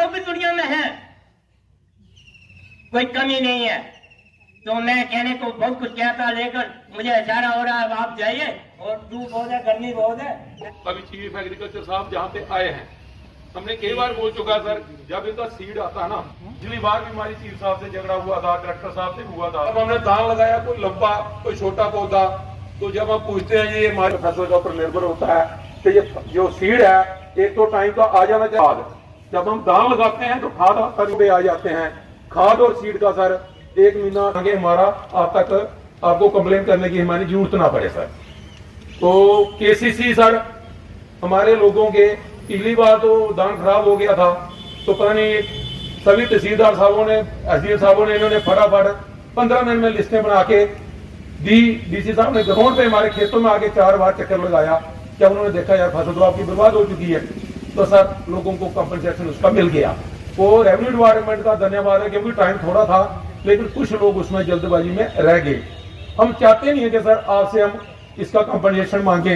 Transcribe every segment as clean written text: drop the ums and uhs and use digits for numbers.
लोग भी दुनिया में हैं, कोई कमी नहीं है। तो मैं कहने को बहुत कुछ कहता, लेकिन मुझे इशारा हो रहा है आप जाइए, और धूप बहुत है, गर्मी बहुत है। अभी चीफ एग्रीकल्चर साहब जहाँ पे आए हैं, हमने कई बार बोल चुका सर, जब इनका सीड आता है ना, पिछली बार भी हमारी चीफ साहब से झगड़ा हुआ था, डायरेक्टर साहब से हुआ था। अब हमने दान लगाया, कोई लंबा कोई छोटा पौधा, तो जब हम पूछते हैं ये हमारे फसल के ऊपर निर्भर होता है कि ये जो सीड है एक तो टाइम का आ जाना चाहिए। जब हम दान लगाते हैं तो खाद पे आ जाते हैं। खाद और सीड का सर 1 महीना आगे हमारा अब तक आपको कंप्लेन करने की हमारी जरूरत ना पड़े सर। तो केसीसी सर हमारे लोगों के पिछली बार तो दान खराब हो गया था, तो पता नहीं सभी तहसीलदार साहबों ने, एसडीओ साहबों ने, इन्होंने फटाफट 15 दिन में लिस्टें बना के दी। डीसी साहब ने ग्राउंड पे हमारे खेतों में आके 4 बार चक्कर लगाया। जब उन्होंने देखा यार फसल तो आपकी बर्बाद हो चुकी है, तो सर लोगों को कंपनसेशन उसका मिल गया। वो रेवेन्यू डिपार्टमेंट का धन्यवाद है, क्योंकि टाइम थोड़ा था, लेकिन कुछ लोग उसमें जल्दबाजी में रह गए। हम चाहते नहीं है कि सर आपसे हम इसका कंपनसेशन मांगे,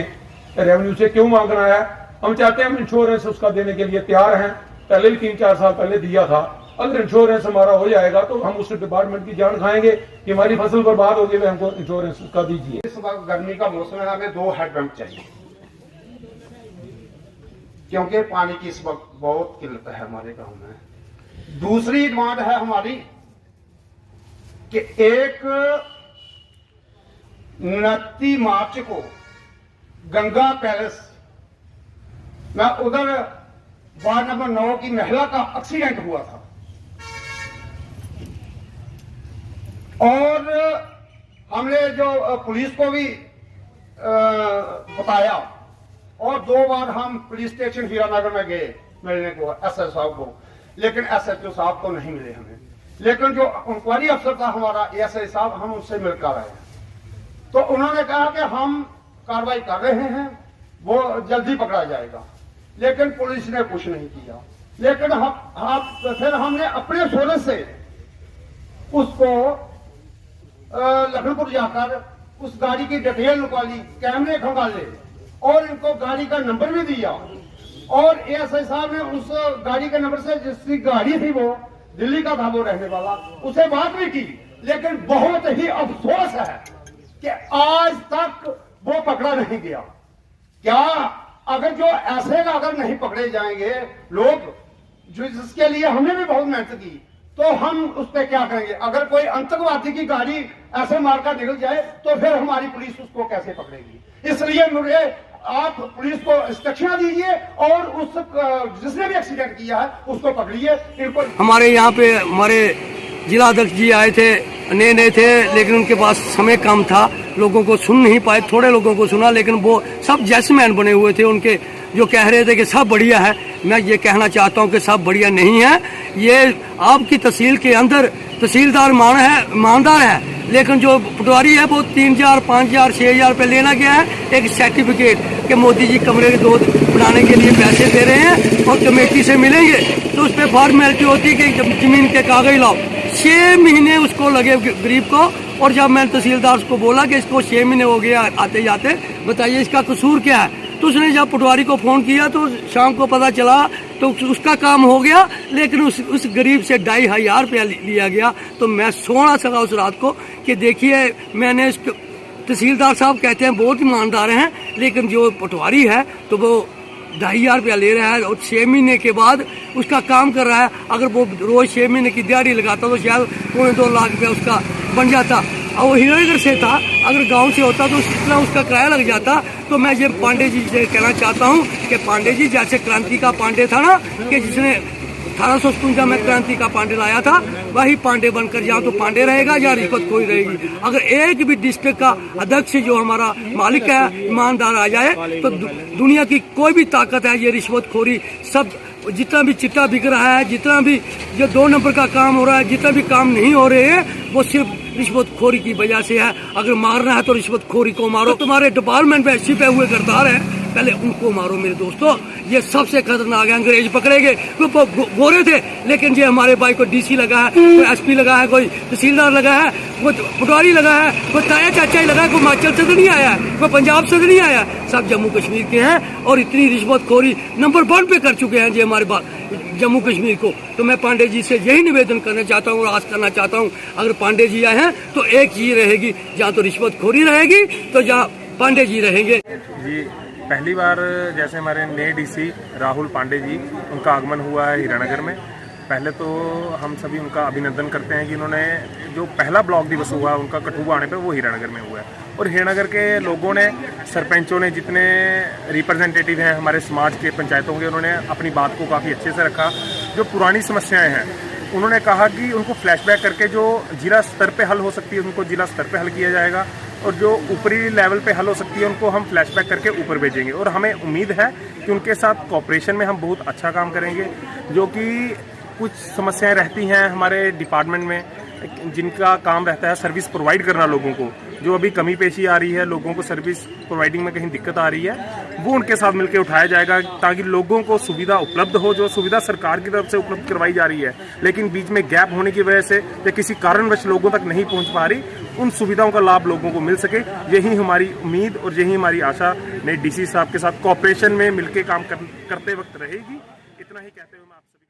रेवेन्यू से क्यों मांगना है। हम चाहते हैं हम इंश्योरेंस उसका देने के लिए तैयार हैं, पहले भी 3-4 साल पहले दिया था। अगर इंश्योरेंस हमारा हो जाएगा तो हम उस डिपार्टमेंट की जान खाएंगे कि हमारी फसल बर्बाद होगी, वे हमको इंश्योरेंस उसका दीजिए। इस वक्त गर्मी का मौसम है, हमें 2 हैंडपंप चाहिए, क्योंकि पानी की इस वक्त बहुत किल्लत है हमारे गांव में। दूसरी डिमांड है हमारी कि 29 मार्च को गंगा पैलेस में उधर वार्ड नंबर 9 की महिला का एक्सीडेंट हुआ था, और हमने जो पुलिस को भी बताया, और 2 बार हम पुलिस स्टेशन हीरानगर में गए मिलने को एसएस साहब को, लेकिन एसएचओ साहब को नहीं मिले हमें। लेकिन जो इंक्वायरी अफसर था हमारा एएसआई साहब, हम उससे मिलकर आए, तो उन्होंने कहा कि हम कार्रवाई कर रहे हैं, वो जल्दी पकड़ा जाएगा, लेकिन पुलिस ने कुछ नहीं किया। लेकिन फिर हमने अपने सोर्स से उसको लखनपुर जाकर उस गाड़ी की डिटेल निकाली, कैमरे खंगाले, और इनको गाड़ी का नंबर भी दिया, और एएसआई साहब ने उस गाड़ी के नंबर से, जिसकी गाड़ी थी वो दिल्ली का था, वो रहने वाला, उसे बात भी की। लेकिन बहुत ही अफसोस है कि आज तक वो पकड़ा नहीं गया। क्या अगर जो ऐसे अगर नहीं पकड़े जाएंगे लोग, जो जिसके लिए हमने भी बहुत मेहनत की, तो हम उस पर क्या करेंगे। अगर कोई आतंकवादी की गाड़ी ऐसे मारकर निकल जाए तो फिर हमारी पुलिस उसको कैसे पकड़ेगी। इसलिए मुझे आप पुलिस को इंस्ट्रक्शन दीजिए, और उस जिसने भी एक्सीडेंट किया है उसको पकड़िए। इनको हमारे यहाँ पे हमारे जिला अध्यक्ष जी आए थे, नए थे, लेकिन उनके पास समय कम था, लोगों को सुन नहीं पाए, थोड़े लोगों को सुना, लेकिन वो सब जैसमैन बने हुए थे। उनके जो कह रहे थे कि सब बढ़िया है, मैं ये कहना चाहता हूँ कि सब बढ़िया नहीं है। ये आपकी तहसील के अंदर तहसीलदार ईमानदार है, लेकिन जो पटवारी है वो 3,000, 5,000, 6,000 रुपये लेना गया है एक सर्टिफिकेट कि मोदी जी कमरे के 2 बनाने के लिए पैसे दे रहे हैं, और कमेटी से मिलेंगे तो उस पर फॉर्मेलिटी होती है कि जमीन के कागज लाओ। 6 महीने उसको लगे गरीब को, और जब मैंने तहसीलदार को बोला कि इसको 6 महीने हो गया आते जाते, बताइए इसका कसूर क्या है, तो उसने जब पटवारी को फोन किया तो शाम को पता चला तो उसका काम हो गया, लेकिन उस गरीब से 2,500 रुपया लिया गया। तो मैं सो ना सका उस रात को कि देखिए, मैंने तहसीलदार साहब कहते हैं बहुत ईमानदार हैं, लेकिन जो पटवारी है तो वो 2,500 रुपया ले रहा है, और 6 महीने के बाद उसका काम कर रहा है। अगर वो रोज 6 महीने की दिहाड़ी लगाता तो शायद 2.25 लाख रुपया उसका बन जाता, और वो हीरानगर से था। अगर गांव से होता तो इतना उसका किराया लग जाता। तो मैं ये पांडे जी से कहना चाहता हूँ कि पांडे जी, जैसे क्रांति का पांडे था ना, कि जिसने 1857 में क्रांति का पांडे लाया था, वही पांडे बनकर या तो पांडे रहेगा या रिश्वत खोरी रहेगी। अगर एक भी डिस्ट्रिक्ट का अध्यक्ष जो हमारा मालिक है ईमानदार आ जाए, तो दुनिया की कोई भी ताकत है, ये रिश्वत खोरी सब, जितना भी चिट्टा बिक रहा है, जितना भी जो 2 नंबर का काम हो रहा है, जितना भी काम नहीं हो रहे हैं, वो सिर्फ रिश्वतखोरी की वजह से है। अगर मारना है तो रिश्वतखोरी को मारो। तुम्हारे डिपार्टमेंट में 80 पे हुए गद्दार है, पहले उनको मारो मेरे दोस्तों, ये सबसे खतरनाक है। अंग्रेज पकड़ेंगे, वो गोरे थे, लेकिन ये हमारे भाई को डीसी लगा है, कोई एसपी लगा है, कोई तहसीलदार लगा है, कोई पटवारी लगा है, कोई ताया चाचा ही लगा है, कोई हिमाचल से तो नहीं आया, कोई पंजाब से तो नहीं आया, सब जम्मू कश्मीर के हैं। और इतनी रिश्वतखोरी नंबर 1 पे कर चुके हैं जी हमारे जम्मू कश्मीर को। तो मैं पांडे जी से यही निवेदन करना चाहता हूँ और आस करना चाहता हूँ, अगर पांडे जी आए हैं तो एक चीज रहेगी, जहाँ तो रिश्वतखोरी रहेगी तो जहाँ पांडे जी रहेंगे। जी पहली बार जैसे हमारे नए डीसी राहुल पांडे जी, उनका आगमन हुआ है हीरानगर में। पहले तो हम सभी उनका अभिनंदन करते हैं कि इन्होंने जो पहला ब्लॉक दिवस हुआ उनका कठुआ आने पे, वो हीरानगर में हुआ है। और हीरानगर के लोगों ने, सरपंचों ने, जितने रिप्रेजेंटेटिव हैं हमारे समाज के, पंचायतों के, उन्होंने अपनी बात को काफ़ी अच्छे से रखा। जो पुरानी समस्याएं हैं उन्होंने कहा कि उनको फ्लैशबैक करके जो जिला स्तर पे हल हो सकती है उनको जिला स्तर पे हल किया जाएगा, और जो ऊपरी लेवल पे हल हो सकती है उनको हम फ्लैशबैक करके ऊपर भेजेंगे। और हमें उम्मीद है कि उनके साथ कोऑपरेशन में हम बहुत अच्छा काम करेंगे। जो कि कुछ समस्याएं रहती हैं हमारे डिपार्टमेंट में, जिनका काम रहता है सर्विस प्रोवाइड करना लोगों को, जो अभी कमी पेशी आ रही है, लोगों को सर्विस प्रोवाइडिंग में कहीं दिक्कत आ रही है, वो उनके साथ मिलकर उठाया जाएगा, ताकि लोगों को सुविधा उपलब्ध हो। जो सुविधा सरकार की तरफ से उपलब्ध करवाई जा रही है, लेकिन बीच में गैप होने की वजह से या किसी कारणवश लोगों तक नहीं पहुंच पा रही, उन सुविधाओं का लाभ लोगों को मिल सके, यही हमारी उम्मीद और यही हमारी आशा नए डीसी साहब के साथ कोऑपरेशन में मिलकर काम करते वक्त रहेगी। इतना ही कहते हुए मैं आप सभी